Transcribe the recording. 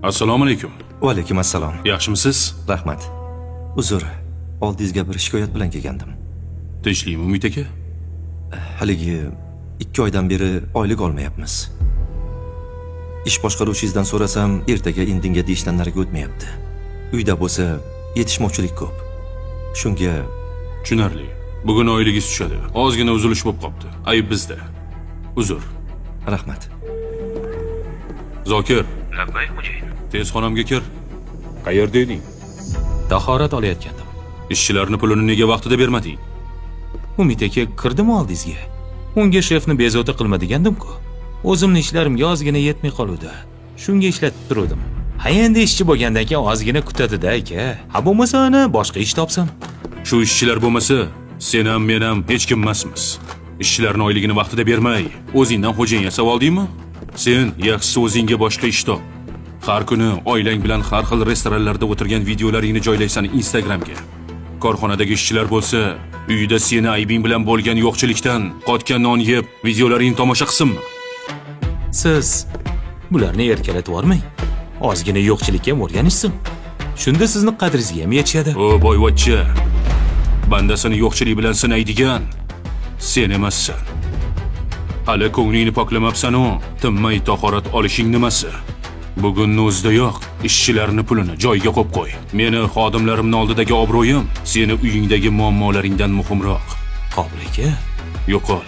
Assalomu alaykum. Va alaykum assalom. Yaxshimisiz? Rahmat. Uzr, oldingizga bir shikoyat bilan kelgandim. Tinchlikmi, Umid aka? Haligi 2 oydan beri oylik olmayapmiz. Ish boshqaruvchingizdan so'rasam, ertaga indinga deyishdan nariga o'tmayapti. Uyda bo'lsa, yetishmovchilik ko'p. Shunga Tushunarli. Bugun oyligingiz tushadi. Ozgina uzilish bo'lib qopti. Ayb bizda. Uzr. rahmat. Zokir, Labbayk xo'jayin. tez xonamga kir. Qayerda eding? Tahorat olayotgandim. Ishchilarning pulini nega vaqtida bermading? Umid aka kirdimi oldingizga? Unga shefni bezovta qilma degandim-ku. O'zimning ishlarimga ozgina yetmay qoluvdi. Shunga ishlatib turdim. Ha endi ishchi bo'lgandan keyin ozgina kutadi-da aka. Ha bo'lmasa ana boshqa ish topsam. Shu ishchilar bo'lmasa, sen ham men ham hech kim emasmiz. Ishchilarning oyligini vaqtida bermay, o'zingdan xo'jayin yasab oldingmi? Sen yaxshisi o'zingga boshqa ish top. Har kuni oilang bilan har xil restoranlarda o'tirgan videolaringni joylaysan Instagramga. Korxonadagi ishchilar bo'lsa, uyda seni aybing bilan bo'lgan yo'qchilikdan qotgan non yeb, videolaringni tomosha qilsinmi? Siz bularni erkalatib yormang. Ozgina yo'qchilikka ham o'rganishsin. Shunda sizni qadringizga ham yetishadi. O boyvachcha. Bandasini yo'qchilik bilan sinaydigan sen emassan. Hali ko'nglingni poklamabsan-u, tinmay tahorat olishing nimasi? Bugunni o'zidayoq ishchilarni pulini joyiga qo'yib qo'y. Meni xodimlarimning oldidagi obro'yim seni uyingdagi muammolaringdan muhimroq. Qobil aka. Yo'qol.